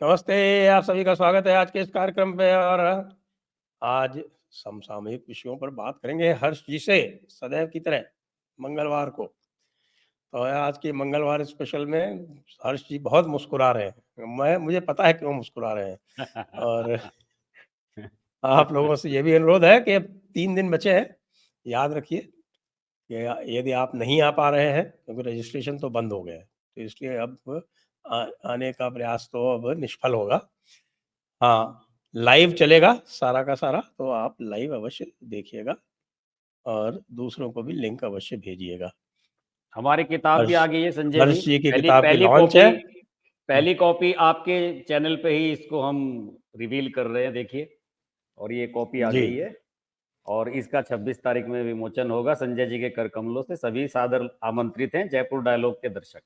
नमस्ते, आप सभी का स्वागत है आज के इस कार्यक्रम पे। और आज समसामयिक विषयों पर बात करेंगे हर्ष जी से, सदैव की तरह मंगलवार को। तो आज के मंगलवार स्पेशल में हर्ष जी बहुत मुस्कुरा रहे हैं। मुझे पता है क्यों मुस्कुरा रहे हैं। और आप लोगों से ये भी अनुरोध है कि अब 3 दिन बचे हैं, याद रखिए कि यदि आप नहीं आ पा रहे हैं क्योंकि रजिस्ट्रेशन तो बंद हो गया है, तो इसलिए अब आने का प्रयास तो अब निष्फल होगा। हाँ, लाइव चलेगा सारा का सारा, तो आप लाइव अवश्य देखिएगा और दूसरों को भी लिंक अवश्य भेजिएगा। हमारी किताब भी हर्ष आ गई है संजय जी। हर्ष जी की पहली किताब की पहली लॉन्च कॉपी है। पहली कॉपी आपके चैनल पे ही इसको हम रिवील कर रहे हैं, देखिए। और ये कॉपी आ जी, गई है और इसका 26 तारीख में विमोचन होगा संजय जी के कर कमलों से। सभी सादर आमंत्रित हैं, जयपुर डायलॉग के दर्शक।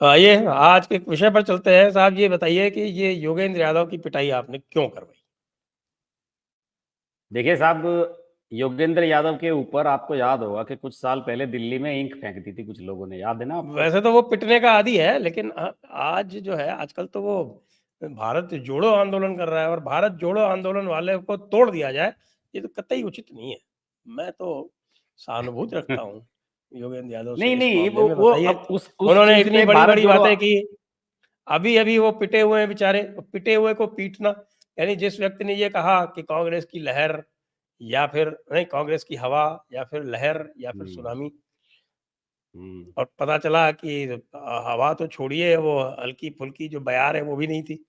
तो आइए आज के विषय पर चलते हैं। साहब ये बताइए कि ये योगेंद्र यादव की पिटाई आपने क्यों करवाई? देखिए साहब, योगेंद्र यादव के ऊपर आपको याद होगा कि कुछ साल पहले दिल्ली में इंक फेंक दी थी कुछ लोगों ने, याद है ना आपको? वैसे तो वो पिटने का आदी है, लेकिन आज जो है आजकल तो वो भारत जोड़ो आंदोलन कर रहा है, और भारत जोड़ो आंदोलन वाले को तोड़ दिया जाए, ये तो कतई उचित नहीं है। मैं तो सहानुभूति रखता हूँ योगेंद्र यादव से नहीं इस नहीं, मामले में। वो बताइए, अब उस उन्होंने चीज इतनी पे बड़ी भारत बड़ी जोड़ो। बातें की। अभी अभी वो पिटे हुए हैं बेचारे, पिटे हुए को पीटना, यानी जिस व्यक्ति ने ये कहा कि कांग्रेस की लहर या फिर नहीं, कांग्रेस की हवा या फिर लहर या फिर हम्म, सुनामी, हम्म, और पता चला कि हवा तो छोड़िए, वो हल्की फुल्की जो बयार है वो भी नहीं थी।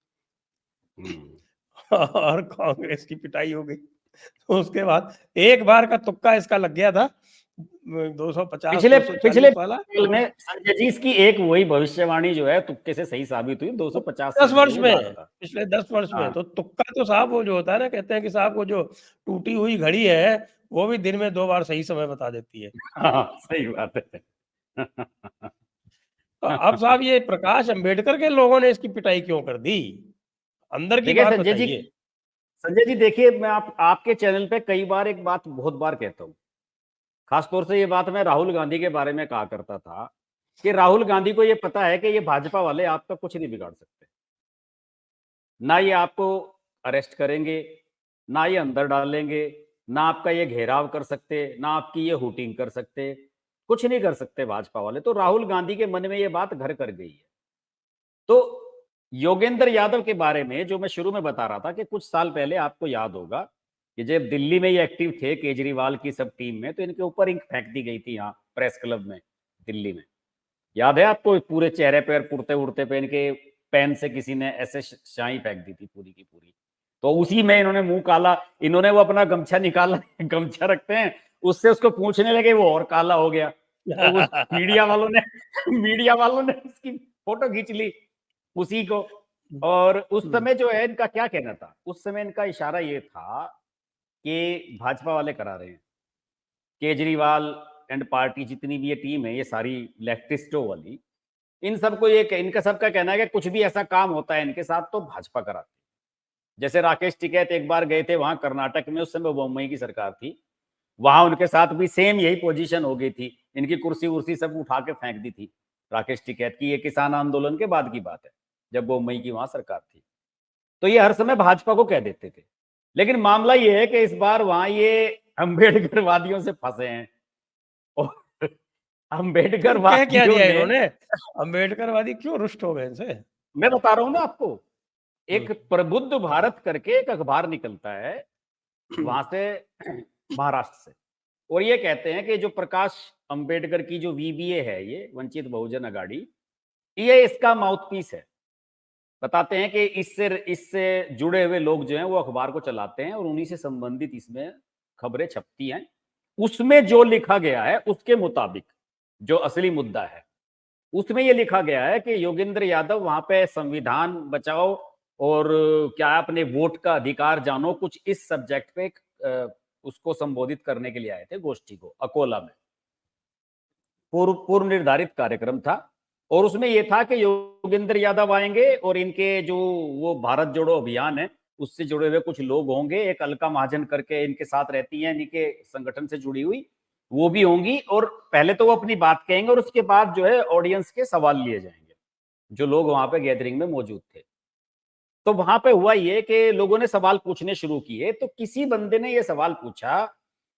हम्म। और कांग्रेस की पिटाई हो गई। तो उसके बाद एक बार का तुक्का इसका लग गया था, 250 पिछले पिछले 240 वाला। साल में संजय जी की एक वही भविष्यवाणी जो है तुक्के से सही साबित हुई, 250 10 सीट पे वर्ष वो जा रहा में, था। पिछले 10 वर्ष में हाँ, तो तुक्का तो साहब वो जो होता है ना, कहते हैं कि साहब वो जो टूटी हुई घड़ी है वो भी दिन में 2 बार सही समय बता देती है। हाँ, सही बात है। तो अब साहब ये प्रकाश अंबेडकर के लोगों ने इसकी पिटाई क्यों कर दी? अंदर की देखिए बात संजय जी, बताइए। देखिए, मैं आपके चैनल पे कई बार एक बात बहुत बार कहता हूँ। खासतौर से ये बात मैं राहुल गांधी के बारे में कहा करता था कि राहुल गांधी को ये पता है कि ये भाजपा वाले आपका कुछ नहीं बिगाड़ सकते। ना ये आपको अरेस्ट करेंगे, ना ये अंदर डालेंगे, ना आपका ये घेराव कर सकते, ना आपकी ये हुटिंग कर सकते, कुछ नहीं कर सकते भाजपा वाले। तो राहुल गांधी के मन में ये बात घर कर गई है। तो योगेंद्र यादव के बारे में जो मैं शुरू में बता रहा था कि कुछ साल पहले आपको याद होगा कि जब दिल्ली में ये एक्टिव थे केजरीवाल की सब टीम में, तो इनके ऊपर इंक फेंक दी गई थी यहाँ प्रेस क्लब में दिल्ली में। याद है आपको? पूरे चेहरे पर कुर्ते उड़ते पे इनके पेन से किसी ने ऐसे स्याही फेंक दी थी पूरी की पूरी। तो उसी में इन्होंने मुंह काला, इन्होंने वो अपना गमछा निकाला, गमछा रखते हैं, उससे उसको पूछने लगे, वो और काला हो गया। तो उस मीडिया वालों ने उसकी फोटो खींच ली उसी को। और उस समय जो है इनका क्या कहना था, उस समय इनका इशारा ये था कि भाजपा वाले करा रहे हैं, केजरीवाल एंड पार्टी जितनी भी ये टीम है, ये सारी लेफ्टिस्टों वाली, इन सबको ये इनका सबका कहना है कि कुछ भी ऐसा काम होता है इनके साथ तो भाजपा कराती है। जैसे राकेश टिकैत एक बार गए थे वहां कर्नाटक में, उस समय बम्बई की सरकार थी, वहां उनके साथ भी सेम यही पोजीशन हो गई थी, इनकी कुर्सी उर्सी सब उठा के फेंक दी थी राकेश टिकैत की। ये किसान आंदोलन के बाद की बात है, जब बम्बई की वहां सरकार थी। तो ये हर समय भाजपा को कह देते थे। लेकिन मामला ये है कि इस बार वहां ये अम्बेडकर वादियों से फंसे हैं और अम्बेडकर क्यों, कह क्या वादियों दिया ने, इन्होंने? अंबेडकरवादी क्यों रुष्ट हो गए इनसे? मैं बता रहा हूं ना आपको, हम्म, एक प्रबुद्ध भारत करके एक अखबार निकलता है वहां से, महाराष्ट्र से। और ये कहते हैं कि जो प्रकाश अंबेडकर की जो वीबीए है, ये वंचित बहुजन अगाड़ी, ये इसका माउथपीस है। बताते हैं कि इससे इससे जुड़े हुए लोग जो हैं वो अखबार को चलाते हैं और उन्हीं से संबंधित इसमें खबरें छपती हैं। उसमें जो लिखा गया है उसके मुताबिक जो असली मुद्दा है, उसमें ये लिखा गया है कि योगेंद्र यादव वहां पे संविधान बचाओ और क्या अपने वोट का अधिकार जानो, कुछ इस सब्जेक्ट पे उसको संबोधित करने के लिए आए थे गोष्ठी को, अकोला में। पूर्व निर्धारित कार्यक्रम था और उसमें यह था कि योगेंद्र यादव आएंगे और इनके जो वो भारत जोड़ो अभियान है उससे जुड़े हुए कुछ लोग होंगे, एक अलका महाजन करके इनके साथ रहती हैं, इनके संगठन से जुड़ी हुई, वो भी होंगी। और पहले तो वो अपनी बात कहेंगे और उसके बाद जो है ऑडियंस के सवाल लिए जाएंगे। जो लोग वहां पे गैदरिंग में मौजूद थे। तो वहां पे हुआ ये कि लोगों ने सवाल पूछने शुरू किए, तो किसी बंदे ने ये सवाल पूछा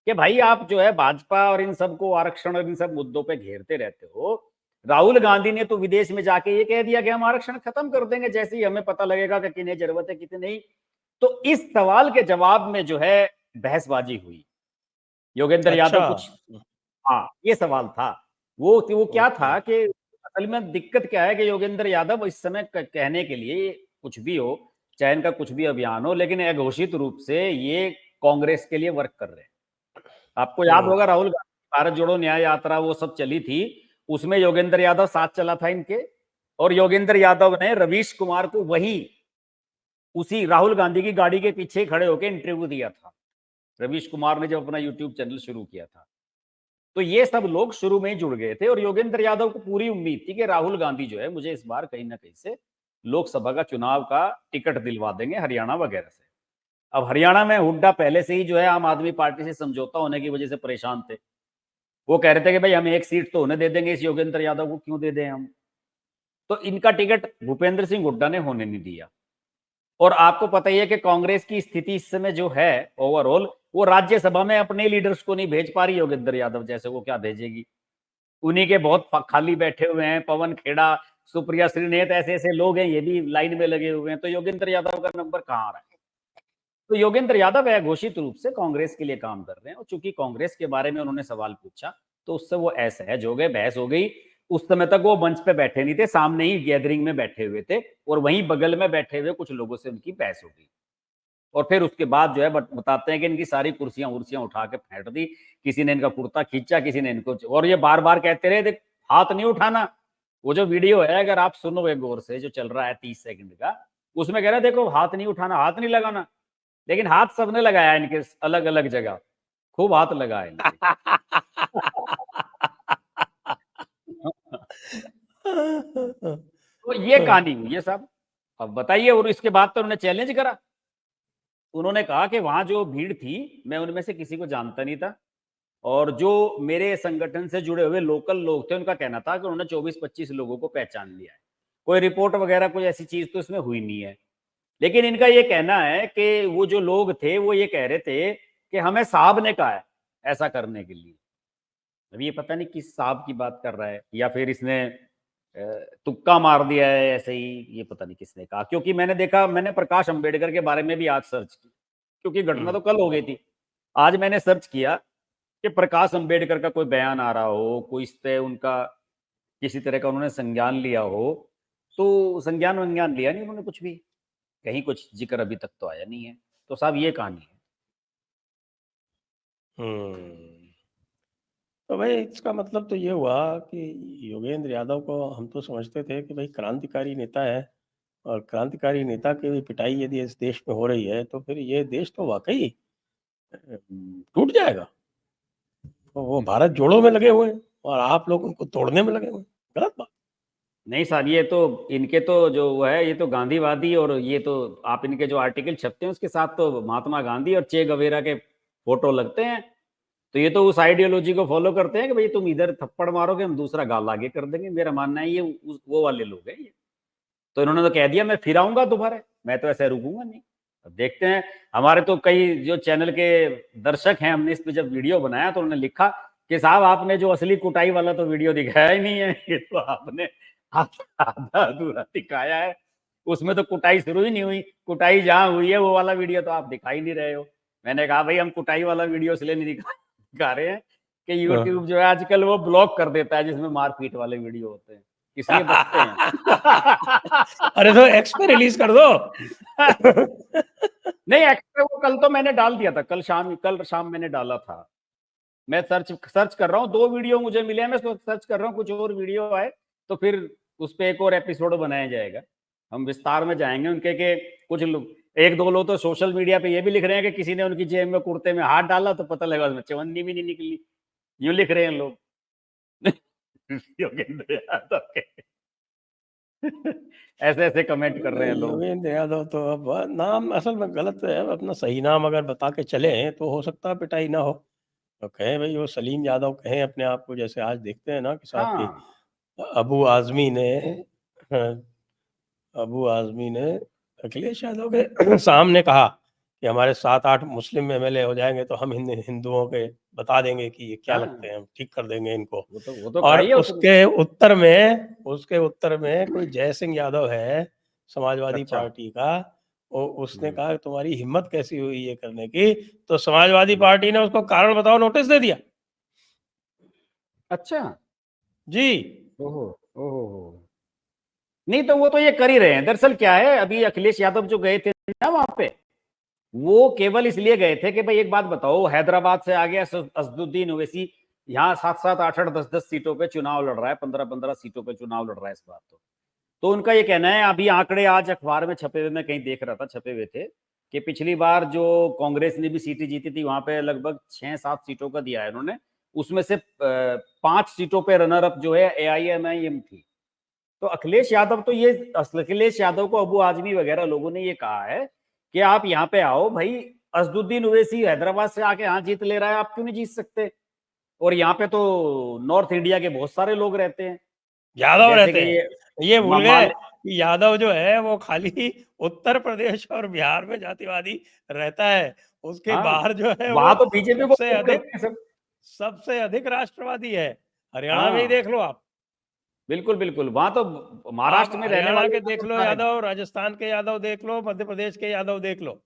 कि भाई आप जो है भाजपा और इन सबको आरक्षण और इन सब मुद्दों पे घेरते रहते हो, राहुल गांधी ने तो विदेश में जाके ये कह दिया कि हम आरक्षण खत्म कर देंगे जैसे ही हमें पता लगेगा कि किन्हें जरूरत है कितने नहीं। तो इस सवाल के जवाब में जो है बहसबाजी हुई। योगेंद्र अच्छा। यादव कुछ, हाँ ये सवाल था। वो क्या ओके। था कि असल में दिक्कत क्या है कि योगेंद्र यादव इस समय कहने के लिए कुछ भी हो, चाहे इनका कुछ भी अभियान हो, लेकिन अघोषित रूप से ये कांग्रेस के लिए वर्क कर रहे हैं। आपको याद हम्म। होगा राहुल गांधी भारत जोड़ो न्याय यात्रा वो सब चली थी, उसमें योगेंद्र यादव साथ चला था इनके, और योगेंद्र यादव ने रवीश कुमार को वही उसी राहुल गांधी की गाड़ी के पीछे खड़े होकर इंटरव्यू दिया था, रवीश कुमार ने जब अपना यूट्यूब चैनल शुरू किया था। तो ये सब लोग शुरू में ही जुड़ गए थे, और योगेंद्र यादव को पूरी उम्मीद थी कि राहुल गांधी जो है मुझे इस बार कहीं ना कहीं से लोकसभा का चुनाव का टिकट दिलवा देंगे हरियाणा वगैरह से। अब हरियाणा में हुड्डा पहले से ही जो है आम आदमी पार्टी से समझौता होने की वजह से परेशान थे। वो कह रहे थे कि भाई हम एक सीट तो उन्हें दे देंगे, इस योगेंद्र यादव को क्यों दे दें हम। तो इनका टिकट भूपेंद्र सिंह हुड्डा ने होने नहीं दिया। और आपको पता ही है कि कांग्रेस की स्थिति इस समय जो है ओवरऑल, वो राज्यसभा में अपने लीडर्स को नहीं भेज पा रही योगेंद्र यादव जैसे, वो क्या भेजेगी। उन्हीं के बहुत खाली बैठे हुए हैं, पवन खेड़ा, सुप्रिया श्रीनेत, ऐसे ऐसे लोग हैं, ये भी लाइन में लगे हुए हैं। तो योगेंद्र यादव का नंबर कहाँ आ रहा है। तो योगेंद्र यादव घोषित रूप से कांग्रेस के लिए काम कर रहे हैं, और चूंकि कांग्रेस के बारे में उन्होंने सवाल पूछा तो उससे वो असहज हो गए, बहस हो गई। उस समय तक वो मंच पे बैठे नहीं थे, सामने ही गैदरिंग में बैठे हुए थे, और वहीं बगल में बैठे हुए कुछ लोगों से उनकी बहस हो गई। और फिर उसके बाद जो है बताते हैं कि इनकी सारी कुर्सियां उर्सियां उठा के फेंट दी, किसी ने इनका कुर्ता खींचा, किसी ने इनको, और ये बार बार कहते रहे देख हाथ नहीं उठाना। वो जो वीडियो है अगर आप सुनोगे गौर से, जो चल रहा है 30 सेकंड का, उसमें कह रहा है देखो हाथ नहीं उठाना, हाथ नहीं लगाना। लेकिन हाथ सबने लगाया इनके अलग अलग जगह, खूब हाथ लगाया इनके। तो ये कहानी हुई है साहब। अब बताइए, और इसके बाद तो उन्होंने चैलेंज करा। उन्होंने कहा कि वहां जो भीड़ थी मैं उनमें से किसी को जानता नहीं था, और जो मेरे संगठन से जुड़े हुए लोकल लोग थे उनका कहना था कि उन्होंने 24-25 लोगों को पहचान लिया है। कोई रिपोर्ट वगैरह कोई ऐसी चीज तो इसमें हुई नहीं है। लेकिन इनका ये कहना है कि वो जो लोग थे वो ये कह रहे थे कि हमें साहब ने कहा है ऐसा करने के लिए। अभी ये पता नहीं किस साहब की बात कर रहा है, या फिर इसने तुक्का मार दिया है ऐसे ही, ये पता नहीं किसने कहा। क्योंकि मैंने देखा, मैंने प्रकाश अंबेडकर के बारे में भी आज सर्च की, क्योंकि घटना तो कल हो गई थी। आज मैंने सर्च किया कि प्रकाश अंबेडकर का कोई बयान आ रहा हो, कोई इस पे उनका किसी तरह का उन्होंने संज्ञान लिया हो। तो संज्ञान वंज्ञान लिया नहीं उन्होंने कुछ भी, कहीं कुछ जिक्र अभी तक तो आया नहीं है। तो साहब ये कहानी है। हम्म। तो भाई इसका मतलब तो ये हुआ कि योगेंद्र यादव को हम तो समझते थे कि भाई क्रांतिकारी नेता है, और क्रांतिकारी नेता की भी पिटाई यदि इस देश में हो रही है तो फिर ये देश तो वाकई टूट जाएगा। तो वो भारत जोड़ो में लगे हुए हैं और आप लोग उनको तोड़ने में लगे हुए हैं, गलत बात। नहीं साहब, ये तो इनके तो जो वो है, ये तो गांधीवादी, और ये तो आप इनके जो आर्टिकल छपते हैं उसके साथ तो महात्मा गांधी और चे गवेरा के फोटो लगते हैं। तो ये तो उस आइडियोलॉजी को फॉलो करते हैं कि भाई तुम इधर थप्पड़ मारोगे हम दूसरा गाल आगे कर देंगे। मेरा मानना है ये वो वाले लोग हैं ये। तो इन्होंने तो कह दिया मैं फिर आऊंगा दोबारा, मैं तो ऐसे रुकूंगा नहीं। अब देखते हैं। हमारे तो कई जो चैनल के दर्शक हैं, हमने इस पे जब वीडियो बनाया तो उन्होंने लिखा कि साहब आपने जो असली कुटाई वाला तो वीडियो दिखाया ही नहीं है, ये तो आपने आधा अधूरा दिखाया है। उसमें तो कुटाई शुरू ही नहीं हुई, कुटाई जहां हुई है वो वाला वीडियो तो आप दिखा ही नहीं रहे हो। मैंने कहा भाई हम कुटाई वाला वीडियो इसलिए नहीं दिखा रहे हैं कि यूट्यूब जो है आजकल वो ब्लॉक कर देता है जिसमें मारपीट वाले वीडियो होते हैं, इसलिए बचते हैं। अरे तो एक्स पे रिलीज कर दो। नहीं, एक्स्ट्रा वो कल तो मैंने डाल दिया था, कल शाम मैंने डाला था। मैं सर्च कर रहा हूँ, 2 वीडियो मुझे मिले हैं, मैं सर्च कर रहा हूँ कुछ और वीडियो आए तो फिर उस पे एक और एपिसोड बनाया जाएगा। हम विस्तार में जाएंगे उनके के। कुछ लोग, 1-2 लोग तो सोशल मीडिया पे ये भी लिख रहे हैं कि किसी ने उनकी जेब में कुर्ते में हाथ डाला तो पता लगा उसमें चवन्नी भी नहीं निकली। यूं लिख रहे हैं लोग। योगेंद्र यादव के ऐसे ऐसे कमेंट कर रहे हैं लोग। योगेंद्र यादव तो अब नाम असल में गलत है, अपना सही नाम अगर बता के चले तो हो सकता है पिटाई ना हो। तो कहें भाई वो सलीम यादव कहें अपने आप को, जैसे आज देखते हैं ना कि साहब की हाँ, अबू आजमी ने अबू आजमी ने अखिलेश यादव के सामने कहा कि हमारे 7-8 मुस्लिम एमएलए हो जाएंगे तो हम हिंदुओं के बता देंगे कि ये क्या लगते हाँ, हैं, हम ठीक कर देंगे इनको। वो तो और कहा ही है उसके उत्तर में कोई जय सिंह यादव है समाजवादी अच्छा। पार्टी का, उसने हम्म, कहा तुम्हारी हिम्मत कैसी हुई ये करने की, तो समाजवादी हम्म, पार्टी ने उसको कारण बताओ नोटिस दे दिया। अच्छा। जी। ओहो, ओहो। नहीं तो वो तो ये कर ही रहे हैं। दरअसल क्या है, अभी अखिलेश यादव जो गए थे ना वहां पे, वो केवल इसलिए गए थे कि भाई एक बात बताओ, हैदराबाद से आ गया असदुद्दीन ओवैसी, यहाँ 7-7, 8-8, 10-10 सीटों पे चुनाव लड़ रहा है, 15-15 सीटों पे चुनाव लड़ रहा है इस बार। तो उनका ये कहना है, अभी आंकड़े आज अखबार में छपे हुए, मैं कहीं देख रहा था, छपे हुए थे कि पिछली बार जो कांग्रेस ने भी सीटें जीती थी वहां पे लगभग 6-7 सीटों का दिया है उन्होंने, उसमें से 5 सीटों पे रनर अप जो है AIMIM थी। तो अखिलेश यादव तो ये, अखिलेश यादव को अबू आजमी वगैरह लोगों ने ये कहा है कि आप यहाँ पे आओ भाई, असदुद्दीन ओवैसी हैदराबाद से आके यहाँ जीत ले रहा है, आप क्यों नहीं जीत सकते? और यहाँ पे तो नॉर्थ इंडिया के बहुत सारे लोग रहते हैं, यादव जैसे रहते कि हैं, ये भूल गए माल। कि यादव जो है वो खाली उत्तर प्रदेश और बिहार में जातिवादी रहता है, उसके हाँ, बाहर जो है वहां वो तो बीजेपी को सबसे वोट अधिक करते हैं सब। सबसे अधिक राष्ट्रवादी है। हरियाणा में ही हाँ, देख लो आप बिल्कुल बिल्कुल, वहां तो आप महाराष्ट्र में रहने हरियाणा वाले के लोग देख तो लो सारे। यादव, राजस्थान के यादव देख लो, मध्य प्रदेश के यादव देख लो,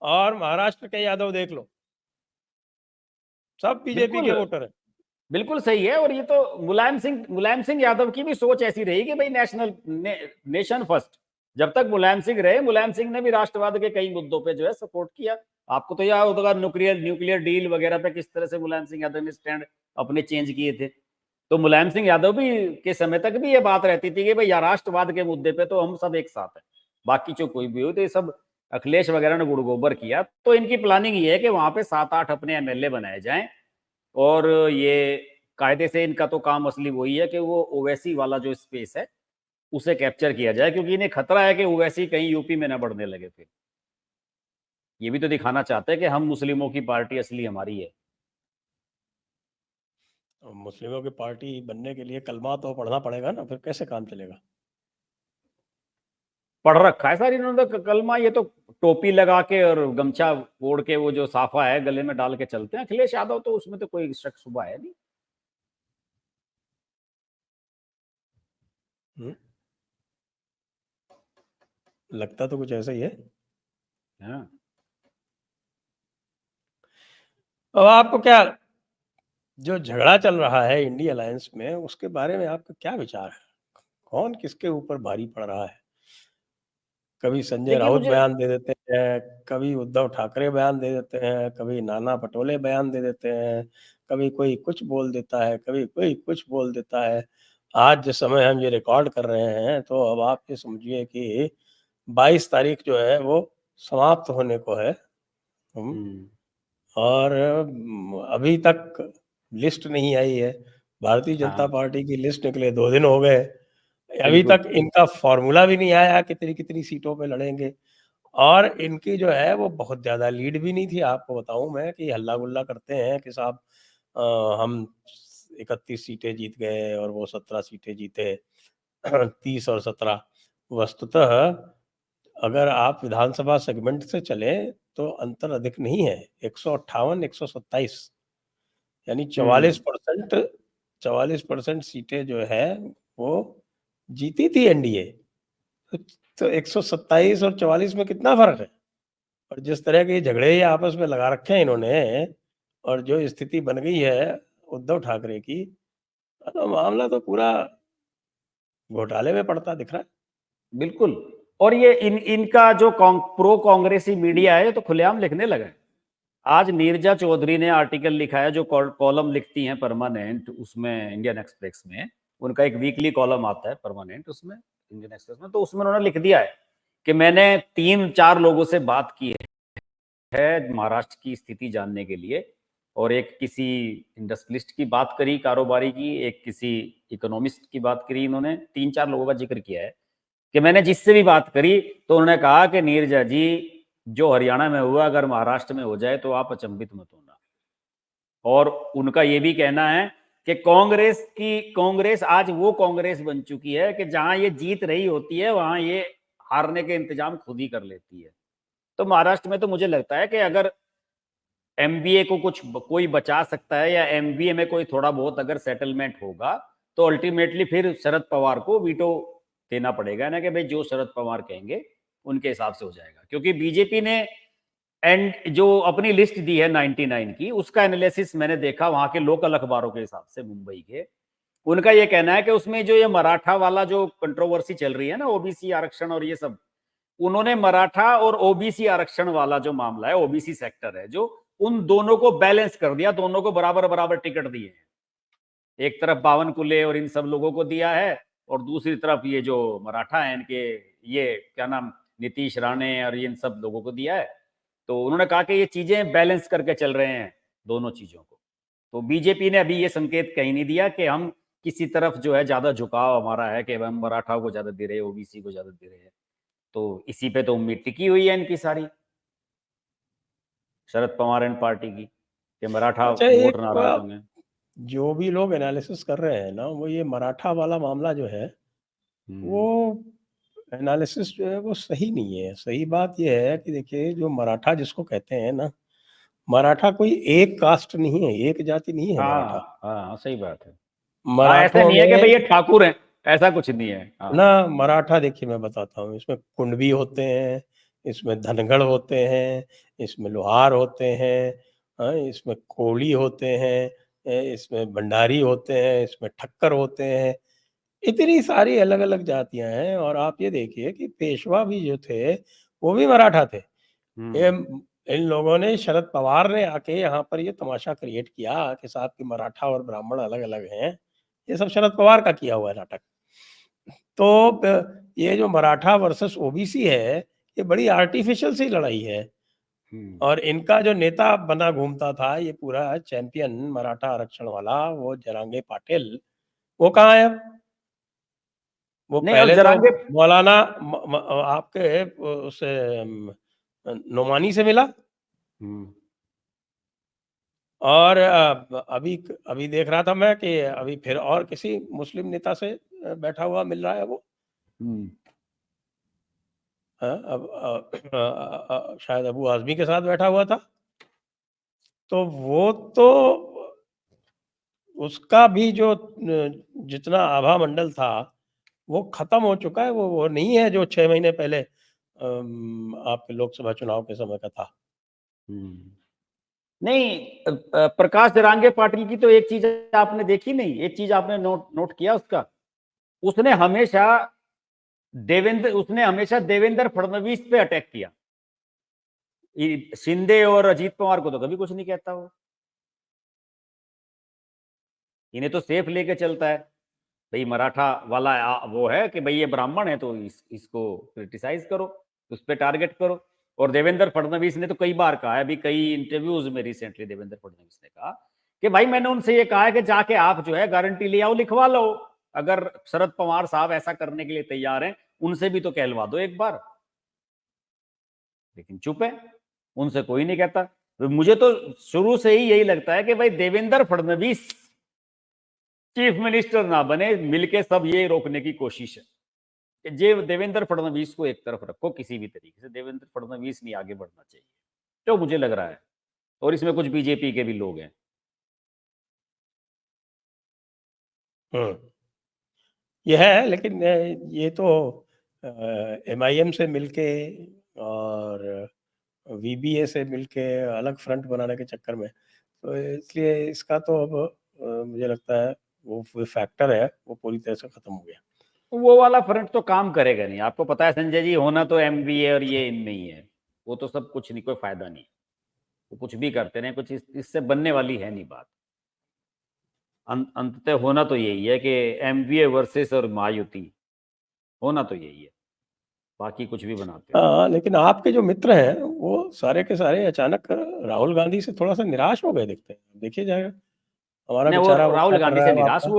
और महाराष्ट्र के यादव देख लो, सब बीजेपी के बिल्कुल, वोटर है। बिल्कुल सही है। और ये तो मुलायम सिंह यादव की भी सोच ऐसी रही कि भाई नेशन फर्स्ट। जब तक मुलायम सिंह रहे, मुलायम सिंह ने भी राष्ट्रवाद के कई मुद्दों पे जो है सपोर्ट किया। आपको तो याद होगा न्यूक्लियर न्यूक्लियर डील वगैरह पे किस तरह से मुलायम सिंह यादव ने स्टैंड अपने चेंज किए थे। तो मुलायम सिंह यादव भी के समय तक भी ये बात रहती थी कि भाई यार राष्ट्रवाद के मुद्दे पे तो हम सब एक साथ है, बाकी जो कोई भी हो। तो ये सब अखिलेश वगैरह ने गुड़ गोबर किया। तो इनकी प्लानिंग ये है कि वहां पे 7-8 अपने MLA बनाए जाएं, और ये कायदे से इनका तो काम असली वही है कि वो ओवैसी वाला जो स्पेस है उसे कैप्चर किया जाए, क्योंकि इन्हें खतरा है कि ओवैसी कहीं यूपी में ना बढ़ने लगे। फिर ये भी तो दिखाना चाहते हैं कि हम मुस्लिमों की पार्टी असली हमारी है। और मुस्लिमों की पार्टी बनने के लिए कलमा तो पढ़ना पड़ेगा ना, फिर कैसे काम चलेगा? पढ़ रखा है सर इन्होंने तो कलमा, ये तो टोपी लगा के और गमछा ओढ़ के वो जो साफा है गले में डाल के चलते हैं। अखिलेश यादव तो उसमें तो कोई शक शुबा है नहीं। हम्म, लगता तो कुछ ऐसा ही है। हाँ। अब आपको क्या, जो झगड़ा चल रहा है इंडिया अलायंस में, उसके बारे में आपका क्या विचार है? कौन किसके ऊपर भारी पड़ रहा है? कभी संजय देखिए राउत मुझे, बयान दे देते हैं, कभी उद्धव ठाकरे बयान दे देते हैं, कभी नाना पटोले बयान दे देते हैं, कभी कोई कुछ बोल देता है, कभी कोई कुछ बोल देता है। आज जिस समय हम ये रिकॉर्ड कर रहे हैं, तो अब आप ये समझिए कि 22 तारीख जो है वो समाप्त होने को है। हम हम्म, और अभी तक लिस्ट नहीं आई है। भारतीय जनता हाँ, पार्टी की लिस्ट निकले 2 दिन हो गए। अभी बिल्कुल। तक इनका फॉर्मूला भी नहीं आया कितनी-कितनी सीटों पे लड़ेंगे। और इनकी जो है वो बहुत ज़्यादा लीड भी नहीं थी। आपको बताऊँ मैं कि हल्ला-गुल्ला करते हैं कि साहब हम 31 सीटें जीत गए और वो 17 सीटें जीते। 30 और 17। वस्तुतः अगर आप विधानसभा सेगमेंट से चलें तो अंतर अधिक नहीं है। 158, 127, यानी हम्म, 44% सीटें जो है वो जीती थी एनडीए। तो 127 और 44 में कितना फ़र्क है? और जिस तरह के झगड़े ये आपस में लगा रखे हैं इन्होंने, और जो स्थिति बन गई है उद्धव ठाकरे की, तो मामला तो पूरा घोटाले में पड़ता दिख रहा है। बिल्कुल। और ये इनका जो प्रो कांग्रेसी मीडिया है ये तो खुलेआम लिखने लगा है। आज नीरजा चौधरी ने आर्टिकल लिखा है, जो कॉलम लिखती हैं परमानेंट उसमें इंडियन एक्सप्रेस में। उनका एक वीकली कॉलम आता है परमानेंट उसमें, इंडियन एक्सप्रेस में। तो उसमें उन्होंने लिख दिया है कि मैंने 3-4 लोगों से बात की है महाराष्ट्र की स्थिति जानने के लिए, और एक किसी इंडस्ट्रियलिस्ट की बात करी कारोबारी की, एक किसी इकोनॉमिस्ट की बात करी। इन्होंने 3-4 लोगों का जिक्र किया है कि मैंने जिससे भी बात करी तो उन्होंने कहा कि नीरजा जी, जो हरियाणा में हुआ अगर महाराष्ट्र में हो जाए तो आप अचंभित मत होना। और उनका ये भी कहना है कि कांग्रेस आज वो कांग्रेस बन चुकी है कि जहां ये जीत रही होती है वहां ये हारने के इंतजाम खुद ही कर लेती है। तो महाराष्ट्र में तो मुझे लगता है कि अगर एमबीए को कुछ कोई बचा सकता है या एमबीए में कोई थोड़ा बहुत अगर सेटलमेंट होगा तो अल्टीमेटली फिर शरद पवार को वीटो देना पड़ेगा ना, कि भाई जो शरद पवार कहेंगे उनके हिसाब से हो जाएगा। क्योंकि बीजेपी ने एंड जो अपनी लिस्ट दी है 99 की, उसका एनालिसिस मैंने देखा वहां के लोकल अखबारों के हिसाब से मुंबई के, उनका ये कहना है कि उसमें जो ये मराठा वाला जो कंट्रोवर्सी चल रही है ना, ओबीसी आरक्षण और ये सब, उन्होंने मराठा और ओबीसी आरक्षण वाला जो मामला है, ओबीसी सेक्टर है जो, उन दोनों को बैलेंस कर दिया, दोनों को बराबर बराबर टिकट दिए हैं। एक तरफ बावन कुले और इन सब लोगों को दिया है और दूसरी तरफ ये जो मराठा है इनके ये क्या नाम नीतीश राणे और इन सब लोगों को दिया है। तो उन्होंने कहा कि ये चीजें बैलेंस करके चल रहे हैं दोनों चीजों को। तो बीजेपी ने अभी ये संकेत कहीं नहीं दिया कि हम किसी तरफ जो है ज्यादा झुकाव हमारा है कि हम मराठा को ज्यादा दे रहे हैं, ओबीसी को ज्यादा दे रहे हैं। तो इसी पे तो उम्मीद टिकी हुई है इनकी सारी, शरद पवार एंड पार्टी की, कि मराठा अच्छा, वोट एक नाराज होंगे। जो भी लोग एनालिसिस कर रहे हैं ना, वो ये मराठा वाला मामला जो है वो एनालिसिस जो है वो सही नहीं है। सही बात ये है कि देखिए, जो मराठा जिसको कहते हैं ना, मराठा कोई एक कास्ट नहीं है, एक जाति नहीं है मराठा। हाँ हाँ सही बात है। हाँ ऐसा मराठों नहीं है कि भाई में ये ठाकुर हैं, ऐसा कुछ नहीं है। हाँ ना, मराठा देखिए मैं बताता हूँ, इसमें कुंडवी होते हैं, इसमें धनगढ़ होते हैं, इसमें लोहार होते हैं, इसमें कोली होते हैं, इसमें भंडारी होते हैं, इसमें ठक्कर होते हैं। इतनी सारी अलग-अलग जातियाँ हैं। और आप ये देखिए कि पेशवा भी जो थे, वो भी मराठा थे। ये इन लोगों ने, शरद पवार ने आके यहाँ पर ये तमाशा क्रिएट किया कि साहब कि मराठा और ब्राह्मण अलग-अलग हैं। ये सब शरद पवार का किया हुआ है नाटक। तो ये जो मराठा वर्सेस ओबीसी है, ये बड़ी आर्टिफिशियल सी लड़ाई है। और इनका जो नेता बना घूमता था, ये पूरा चैंपियन मराठा आरक्षण वाला, वो जरांगे पाटिल, वो कहाँ है अब? वो नहीं और पहले तो जरांगे मौलाना आपके उस नोमानी से मिला। और अभी अभी देख रहा था मैं कि अभी फिर और किसी मुस्लिम नेता से बैठा हुआ मिल रहा है वो। अब शायद अबू आज़मी के साथ बैठा हुआ था। तो वो तो उसका भी जो जितना आभा मंडल था, वो खत्म हो चुका है। वो नहीं है जो 6 महीने पहले आपके लोकसभा चुनाव के समय का था। नहीं प्रकाश जरांगे पाटिल की तो एक चीज आपने देखी नहीं, एक चीज आपने नोट किया उसका, उसने हमेशा देवेंद्र फडणवीस पे अटैक किया। शिंदे और अजीत पवार को तो कभी कुछ नहीं कहता वो, इन्हें तो सेफ लेके चलता है। भाई मराठा वाला वो है कि भाई ये ब्राह्मण है तो इसको क्रिटिसाइज करो, उस पर टारगेट करो। और देवेंद्र फडणवीस ने तो कई बार कहा है, अभी कई इंटरव्यूज में रिसेंटली देवेंद्र फडणवीस ने कहा कि भाई मैंने उनसे ये कहा है कि जाके आप जो है गारंटी ले आओ, लिखवा लो। अगर शरद पवार साहब ऐसा करने के लिए तैयार हैं, उनसे भी तो कहलवा दो एक बार। लेकिन चुप है, उनसे कोई नहीं कहता। मुझे तो शुरू से ही यही लगता है कि भाई देवेंद्र फडणवीस चीफ मिनिस्टर ना बने, मिलके सब ये रोकने की कोशिश है कि जे देवेंद्र फडणवीस को एक तरफ रखो, किसी भी तरीके से देवेंद्र फडणवीस नहीं आगे बढ़ना चाहिए, जो मुझे लग रहा है। और इसमें कुछ बीजेपी के भी लोग हैं। ये है, लेकिन ये तो एमआईएम से मिलके और वीबीए से मिलके अलग फ्रंट बनाने के चक्कर में, तो इसलिए इसका तो अब मुझे लगता है वो फैक्टर है, वो पूरी तरह से खत्म हो गया। वो वाला फ्रंट तो काम करेगा नहीं, आपको पता है संजय जी, होना तो एमबीए और ये इनमें ही है। वो तो सब कुछ नहीं, कोई फायदा नहीं, वो कुछ भी करते रहे, कुछ इससे बनने वाली है नहीं बात। अंततः होना तो यही है कि एमबीए वर्सेस और महायुति, होना तो यही है, बाकी कुछ भी बनाते रहो। हाँ, लेकिन आपके जो मित्र हैं वो सारे के सारे अचानक राहुल गांधी से थोड़ा सा निराश हो गए दिखते हैं। देखिए जाएगा हमारा नहीं बेचारा, वो वो राहुल क्या कर गांधी रहा से है वो निराश, आपका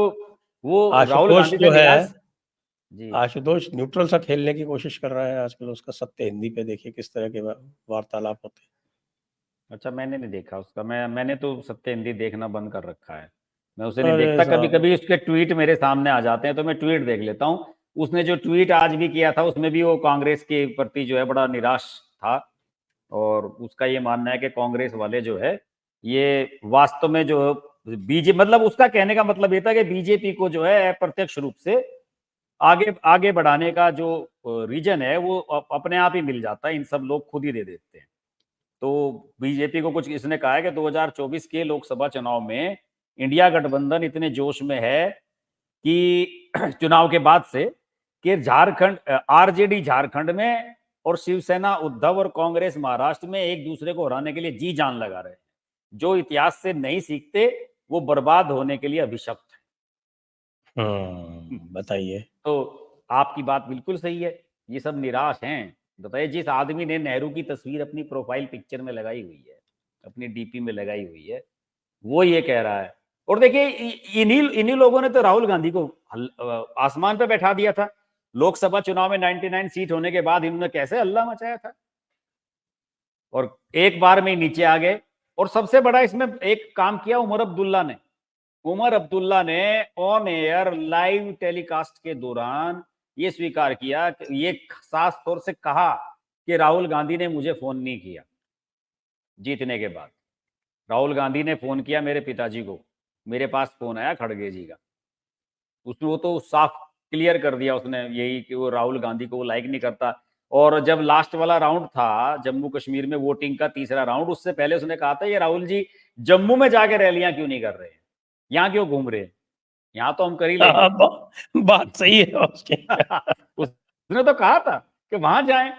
वो राहुल आशुतोष गांधी से जो है। निराश। जी आशुतोश न्यूट्रल सा खेलने की कोशिश कर रहा है आजकल। उसका सत्य हिंदी पे देखिए किस तरह के वार्तालाप होते हैं। अच्छा, मैंने नहीं देखा उसका, मैंने तो सत्य हिंदी देखना बंद कर रखा है। मैं उसे नहीं अरे देखता, कभी साहब, कभी उसके ट्वीट मेरे सामने आ जाते हैं तो मैं ट्वीट देख लेता हूँ। उसने जो ट्वीट आज भी किया था उसमें भी वो कांग्रेस के प्रति जो है बड़ा निराश था, और उसका ये मानना है कि कांग्रेस वाले जो है ये वास्तव में जो बीजेपी, मतलब उसका कहने का मतलब ये था कि बीजेपी को जो है अप्रत्यक्ष रूप से आगे आगे बढ़ाने का जो रीजन है वो अपने आप ही मिल जाता है, इन सब लोग खुद ही दे देते हैं। तो बीजेपी को कुछ इसने कहा है कि 2024 के लोकसभा चुनाव में इंडिया गठबंधन इतने जोश में है कि चुनाव के बाद से, कि झारखंड आरजेडी झारखंड में और शिवसेना उद्धव और कांग्रेस महाराष्ट्र में एक दूसरे को हराने के लिए जी जान लगा रहे हैं। जो इतिहास से नहीं सीखते वो बर्बाद होने के लिए अभिशप्त है। बताइए। तो आपकी बात बिल्कुल सही है, ये सब निराश हैं। बताइए, जिस आदमी ने नेहरू की तस्वीर अपनी प्रोफाइल पिक्चर में लगाई हुई है, अपनी डीपी में लगाई हुई है, वो ये कह रहा है। और देखिए इन्हीं इन्हीं लोगों ने तो राहुल गांधी को आसमान पे बैठा दिया था। लोकसभा चुनाव में 99 सीट होने के बाद इन्होंने कैसे हल्ला मचाया था, और एक बार में ही नीचे आ गए। और सबसे बड़ा इसमें एक काम किया उमर अब्दुल्ला ने। उमर अब्दुल्ला ने ऑन एयर लाइव टेलीकास्ट के दौरान ये स्वीकार किया, ये साफ तौर से कहा कि राहुल गांधी ने मुझे फोन नहीं किया जीतने के बाद। राहुल गांधी ने फोन किया मेरे पिताजी को, मेरे पास फोन आया खड़गे जी का। उसने वो तो साफ क्लियर कर दिया उसने यही कि वो राहुल गांधी को वो लाइक नहीं करता। और जब लास्ट वाला राउंड था जम्मू कश्मीर में वोटिंग का, तीसरा राउंड, उससे पहले उसने कहा था ये राहुल जी जम्मू में जाके रैलियां क्यों नहीं कर रहे हैं, यहाँ क्यों घूम रहे हैं, यहाँ तो हम कर ही लेंगे। हाँ, बात सही है उसकी। उसने तो कहा था कि वहां जाएं।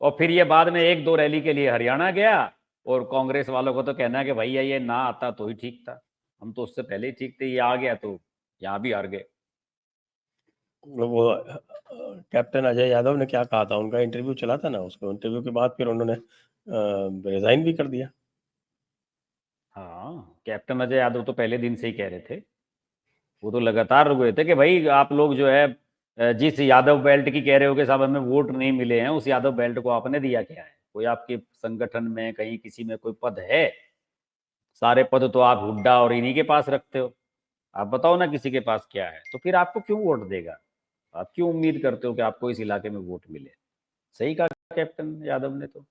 और फिर ये बाद में एक दो रैली के लिए हरियाणा गया, और कांग्रेस वालों को तो कहना है कि भैया ये ना आता तो ही ठीक था, हम तो उससे पहले ही ठीक थे, ये आ गया तो यहाँ भी हार गए। वो कैप्टन अजय यादव ने क्या कहा था, उनका इंटरव्यू चला था ना, उसको इंटरव्यू के बाद फिर उन्होंने रिजाइन भी कर दिया। हाँ, कैप्टन अजय यादव तो पहले दिन से ही कह रहे थे, वो तो लगातार रुक गए थे कि भाई आप लोग जो है जिस यादव बेल्ट की कह रहे हो कि साहब हमें वोट नहीं मिले हैं, उस यादव बेल्ट को आपने दिया क्या है? कोई आपके संगठन में कहीं किसी में कोई पद है? सारे पद तो आप हुड्डा और इन्हीं के पास रखते हो। आप बताओ ना किसी के पास क्या है, तो फिर आपको क्यों वोट देगा? आप क्यों उम्मीद करते हो कि आपको इस इलाके में वोट मिले? सही कहा कैप्टन यादव ने तो।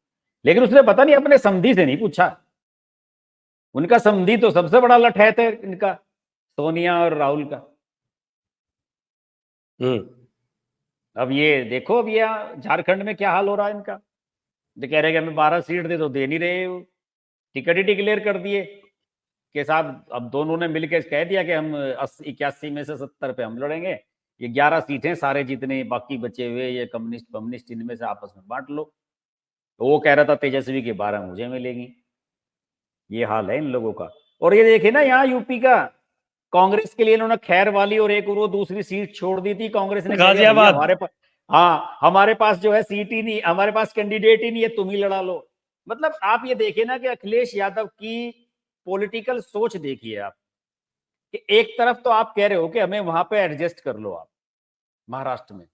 लेकिन उसने पता नहीं अपने समधी से नहीं पूछा। उनका समधी तो सबसे बड़ा लठैत है इनका, सोनिया और राहुल का। अब ये देखो, अब ये झारखंड में क्या हाल हो रहा है इनका। तो कह रहे कि हमें 12 सीट दे, तो दे नहीं रहे हो। टिकट ही डिक्लेयर कर दिए कि साहब अब दोनों ने मिलकर कह दिया कि हम 81 में से 70 पे हम लड़ेंगे, ये 11 सीटें सारे जितने बाकी बचे हुए ये कम्युनिस्ट कम्युनिस्ट इनमें से आपस में बांट लो। तो वो कह रहा था तेजस्वी की 12 मुझे मिलेगी। ये हाल है इन लोगों का। और ये देखिए ना यहाँ यूपी का, कांग्रेस के लिए इन्होंने खैर वाली और एक वो दूसरी सीट छोड़ दी थी। कांग्रेस ने कह दिया भैया गाजियाबाद। हमारे पास, हाँ हमारे पास जो है सीट ही नहीं, हमारे पास कैंडिडेट ही नहीं है, तुम ही लड़ा लो। मतलब आप ये देखिए ना कि अखिलेश यादव की पॉलिटिकल सोच देखिए आप, कि एक तरफ तो आप कह रहे हो कि हमें वहां पे एडजस्ट कर लो आप, महाराष्ट्र में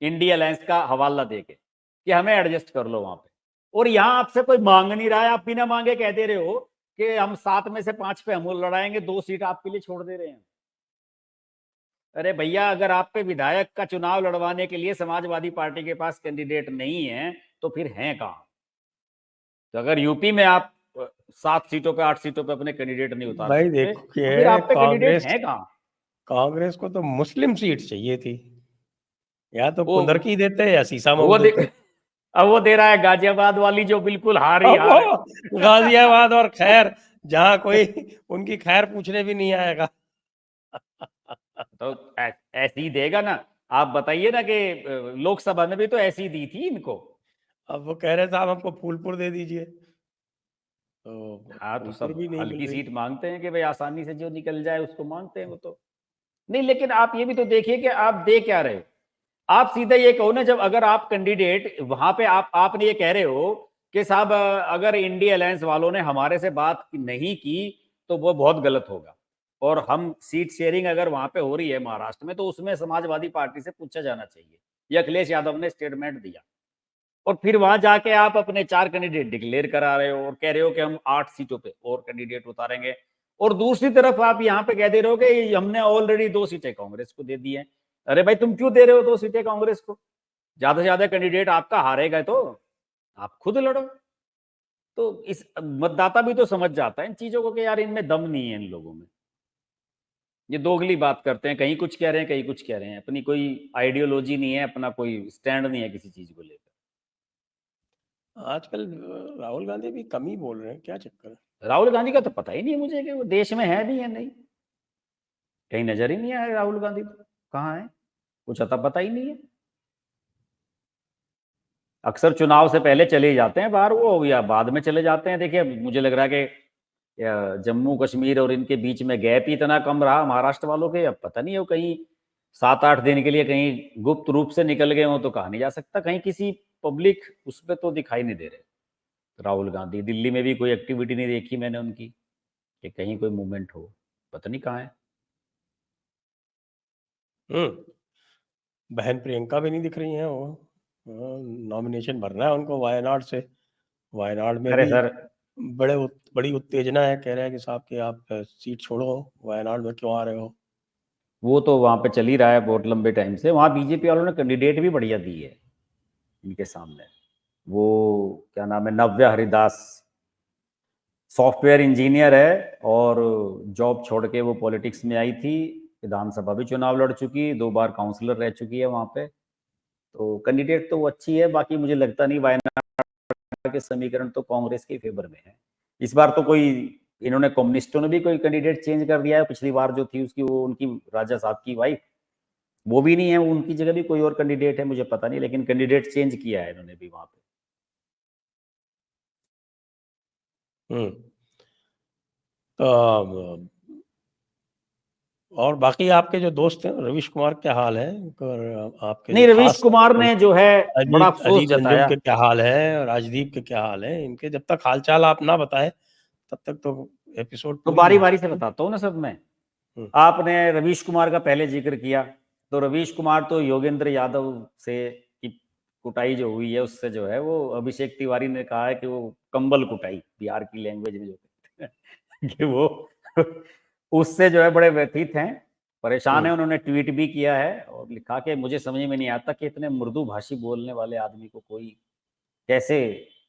इंडिया अलायंस का हवाला देके कि हमें एडजस्ट कर लो वहां पे, और यहां आपसे कोई मांग नहीं रहा है, आप बिना मांगे कह दे रहे हो कि हम 7 में से 5 पे हम लड़ाएंगे, 2 सीट आपके लिए छोड़ दे रहे हैं। अरे भैया, अगर आप पे विधायक का चुनाव लड़वाने के लिए समाजवादी पार्टी के पास कैंडिडेट नहीं है तो फिर हैं कहां? तो अगर यूपी में आप 7 सीटों पे 8 सीटों पे अपने कैंडिडेट नहीं उतार भाई सकते, तो फिर देखिए, आप पे कैंडिडेट कांग्रेस हैं कहां? कांग्रेस को तो मुस्लिम सीट चाहिए थी, या तो वो कुंदरकी देते या सीसा मऊ वो दे, देते। अब वो दे रहा है गाजियाबाद वाली जो बिल्कुल हार ही अब हार है। वो गाजियाबाद और खैर, जहां कोई उनकी खैर पूछने भी नहीं आएगा। तो ऐसी ही देगा ना। आप बताइए ना कि लोकसभा में भी तो ऐसी दी थी इनको। अब वो कह रहे साहब हमको फूलपुर दे दीजिए, तो हाँ, तो फूलपुर सब भी नहीं मिल हल्की रही। सीट मांगते हैं कि भाई आसानी से जो निकल जाए उसको मांगते हैं वो तो। नहीं, लेकिन आप ये भी तो देखिए कि आप दे क्या रहे हो। आप सीधे ये कहो ना, जब अगर आप कैंडिडेट वहां पे आपने ये कह रहे हो कि साहब अगर इंडिया अलायंस वालों ने हमारे से बात नहीं की तो वो बहुत गलत होगा, और हम सीट शेयरिंग अगर वहां पे हो रही है महाराष्ट्र में तो उसमें समाजवादी पार्टी से पूछा जाना चाहिए। ये अखिलेश यादव ने स्टेटमेंट दिया। और फिर वहां जाके आप अपने 4 कैंडिडेट डिक्लेयर करा रहे हो और कह रहे हो कि हम 8 सीटों पे और कैंडिडेट उतारेंगे, और दूसरी तरफ आप यहाँ पे कह दे रहे हो कि हमने ऑलरेडी 2 सीटें कांग्रेस को दे दी हैं। अरे भाई, तुम क्यों दे रहे हो 2 सीटें कांग्रेस को? ज्यादा से ज्यादा कैंडिडेट आपका हारेगा तो आप खुद लड़ो। तो इस मतदाता भी तो समझ जाता है इन चीजों को कि यार इनमें दम नहीं है इन लोगों में, ये दोगली बात करते हैं, कहीं कुछ कह रहे हैं कहीं कुछ कह रहे हैं, अपनी कोई आइडियोलॉजी नहीं है, अपना कोई स्टैंड नहीं है किसी चीज को लेकर। आजकल राहुल गांधी भी कम ही बोल रहे हैं, क्या चक्कर है? राहुल गांधी का तो पता ही नहीं है मुझे कि वो देश में है भी या नहीं, कहीं नजर ही नहीं आया राहुल गांधी, तो कहाँ है, कुछ अता पता ही नहीं है। अक्सर चुनाव से पहले चले ही जाते हैं बाहर वो, या बाद में चले जाते हैं। देखिए मुझे लग रहा है कि जम्मू कश्मीर और इनके बीच में गैप ही इतना कम रहा महाराष्ट्र वालों के, अब पता नहीं हो कहीं 7-8 दिन के लिए कहीं गुप्त रूप से निकल गए हो तो कहा नहीं जा सकता, कहीं किसी पब्लिक उसमें तो दिखाई नहीं दे रहे। राहुल गांधी दिल्ली में भी कोई एक्टिविटी नहीं देखी मैंने उनकी कि कहीं कोई मूवमेंट हो, पता नहीं कहाँ है। बहन प्रियंका भी नहीं दिख रही हैं वो, नॉमिनेशन भरना है उनको वायनाड से। वायनाड में अरे भी सर, बड़ी उत्तेजना है, कह रहे हैं कि साहब कि आप सीट छोड़ो, वायनाड में क्यों आ रहे हो? वो तो वहां पे चल ही रहा है बहुत लंबे टाइम से, वहां बीजेपी वालों ने कैंडिडेट भी बढ़िया दी है इनके सामने। वो क्या नाम है, नव्या हरिदास, सॉफ्टवेयर इंजीनियर है और जॉब छोड़ के वो पॉलिटिक्स में आई थी, विधानसभा भी चुनाव लड़ चुकी, 2 बार काउंसलर रह चुकी है वहां पे। तो कैंडिडेट तो वो अच्छी है, बाकी मुझे लगता नहीं वायनाड के समीकरण तो कांग्रेस के फेवर में है इस बार। तो कोई इन्होंने कम्युनिस्टों ने भी कोई कैंडिडेट चेंज कर दिया है, पिछली बार जो थी उसकी वो उनकी राजा साहब की वाइफ, वो भी नहीं है, उनकी जगह भी कोई और कैंडिडेट है मुझे पता नहीं, लेकिन कैंडिडेट चेंज किया है इन्होंने भी वहां पे। हम्म तो और बाकी आपके जो दोस्त हैं, रवीश कुमार क्या हाल है, और आपके जो नहीं, रवीश खास कुमार ने जो है बड़ा अजीत अफसोस अजीत अंजुम जताया। के क्या हाल है, और राजदीप के क्या हाल है, इनके जब तक हालचाल आप ना बताएं तब तक तो एपिसोड तो पूरी बारी नहीं बारी से होगी। बताता हूँ ना सब मैं। हम्म, आपने रवीश कुमार का पहले जिक्र किया, तो रवीश कुमार तो योगेंद्र यादव से की कुटाई जो हुई है उससे जो है, वो अभिषेक तिवारी ने कहा है कि वो कंबल कुटाई, बिहार की लैंग्वेज में जो कहते हैं कि वो उससे जो है बड़े व्यथित हैं, परेशान है। हम्म, उन्होंने ट्वीट भी किया है और लिखा कि मुझे समझ में नहीं आता कि इतने मृदु भाषी बोलने वाले आदमी को कोई कैसे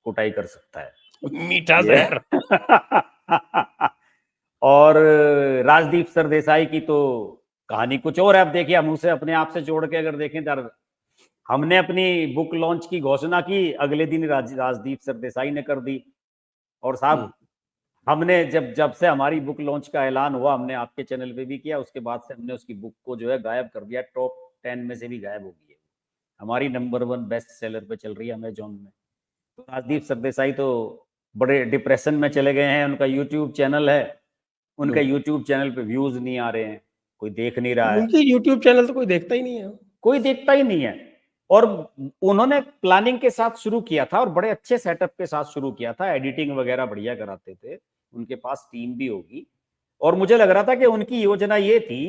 कुटाई कर सकता है मीठा ये। जहर। और राजदीप सरदेसाई की तो कहानी कुछ और है। अब देखिए, हम उसे अपने आप से जोड़ के अगर देखें तो हमने अपनी बुक लॉन्च की घोषणा की, अगले दिन राजदीप सरदेसाई ने कर दी। और हम्म, साहब, हमने जब जब से हमारी बुक लॉन्च का ऐलान हुआ, हमने आपके चैनल पे भी किया, उसके बाद से हमने उसकी बुक को जो है गायब कर दिया, टॉप 10 में से भी गायब हो गई है। हमारी नंबर 1 बेस्ट सेलर पे चल रही है अमेजोन में। तो राजदीप सरदेसाई तो बड़े डिप्रेशन में चले गए हैं। उनका यूट्यूब चैनल है, उनके हम्म। यूट्यूब चैनल पे व्यूज नहीं आ रहे हैं, कोई देख नहीं रहा है, उनकी यूट्यूब चैनल तो कोई देखता ही नहीं है। कोई देखता ही नहीं है। और उन्होंने प्लानिंग के साथ शुरू किया था और बड़े अच्छे सेटअप के साथ शुरू किया था, एडिटिंग वगैरह बढ़िया कराते थे, उनके पास टीम भी होगी। और मुझे लग रहा था कि उनकी योजना ये थी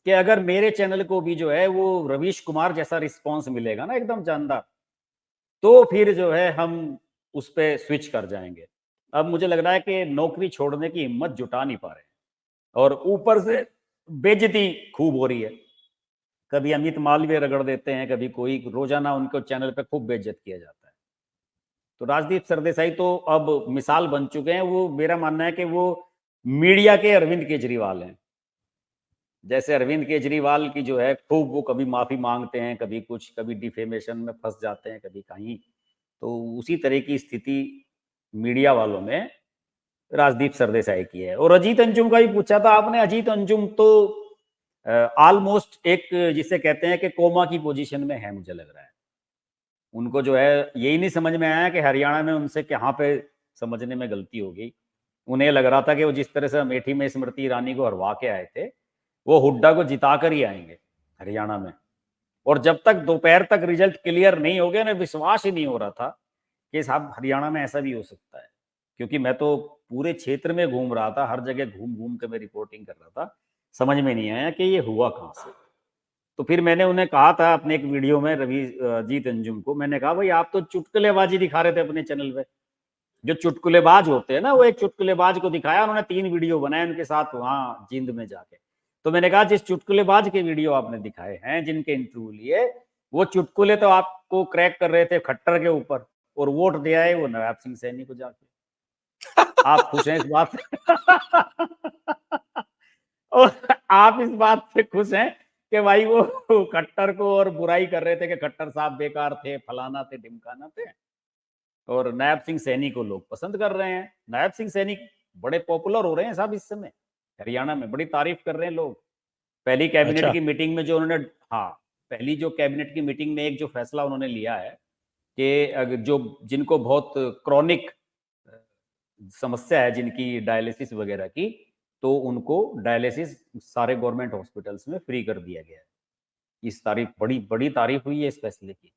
कि अगर मेरे चैनल को भी जो है वो रवीश कुमार जैसा रिस्पॉन्स मिलेगा ना एकदम जानदार, तो फिर जो है हम उस पर स्विच कर जाएंगे। अब मुझे लग रहा है कि नौकरी छोड़ने की हिम्मत जुटा नहीं पा रहे हैं, और ऊपर से बेइज्जती खूब हो रही है। कभी अमित मालवीय रगड़ देते हैं, कभी कोई, रोजाना उनको चैनल पे खूब बेइज्जत किया जाता है। तो राजदीप सरदेसाई तो अब मिसाल बन चुके हैं। वो, मेरा मानना है कि वो मीडिया के अरविंद केजरीवाल हैं। जैसे अरविंद केजरीवाल की जो है खूब, वो कभी माफी मांगते हैं, कभी कुछ, कभी डिफेमेशन में फंस जाते हैं, कभी कहीं। तो उसी तरह की स्थिति मीडिया वालों में राजदीप सरदेसाई की है। और अजीत अंजुम का भी पूछा था आपने, अजीत अंजुम तो ऑलमोस्ट एक, जिसे कहते हैं कि कोमा की पोजीशन में है मुझे लग रहा है। उनको जो है यही नहीं समझ में आया कि हरियाणा में उनसे कहाँ पे समझने में गलती हो गई। उन्हें लग रहा था कि वो जिस तरह से अमेठी में स्मृति ईरानी को हरवा के आए थे, वो हुड्डा को जिता कर ही आएंगे हरियाणा में। और जब तक दोपहर तक रिजल्ट क्लियर नहीं हो गया, ना विश्वास ही नहीं हो रहा था कि साहब हरियाणा में ऐसा भी हो सकता है। क्योंकि मैं तो पूरे क्षेत्र में घूम रहा था, हर जगह घूम घूम के मैं रिपोर्टिंग कर रहा था, समझ में नहीं आया कि ये हुआ कहाँ से। तो फिर मैंने उन्हें कहा था अपने एक वीडियो में, रवि जीत अंजुम को, मैंने कहा भाई आप तो चुटकुलेबाजी दिखा रहे थे अपने चैनल पे, जो चुटकुलेबाज होते हैं ना, वो एक चुटकुलेबाज को दिखाया, उन्होंने 3 वीडियो बनाए उनके साथ वहां जींद में जाके। तो मैंने कहा जिस चुटकुलेबाज के वीडियो आपने दिखाए हैं, जिनके इंटरव्यू लिए, वो चुटकुले तो आपको क्रैक कर रहे थे खट्टर के ऊपर, और वोट दिया है वो नवाब सिंह सैनी को जाके। आप खुश हैं इस बात से? और आप इस बात से खुश हैं कि भाई वो खट्टर को और बुराई कर रहे थे कि खट्टर साहब बेकार थे, फलाना थे, ढिमकाना थे, और नायब सिंह सैनी को लोग पसंद कर रहे हैं। नायब सिंह सैनी बड़े पॉपुलर हो रहे हैं साहब इस समय हरियाणा में, बड़ी तारीफ कर रहे हैं लोग। पहली कैबिनेट अच्छा। की मीटिंग में जो उन्होंने, हाँ, पहली जो कैबिनेट की मीटिंग में एक जो फैसला उन्होंने लिया है कि जो जिनको बहुत क्रॉनिक समस्या है, जिनकी डायलिसिस वगैरह की, तो उनको डायलिसिस सारे गवर्नमेंट हॉस्पिटल्स में फ्री कर दिया गया है। इस तारीफ, बड़ी बड़ी तारीफ हुई है इस फैसले की।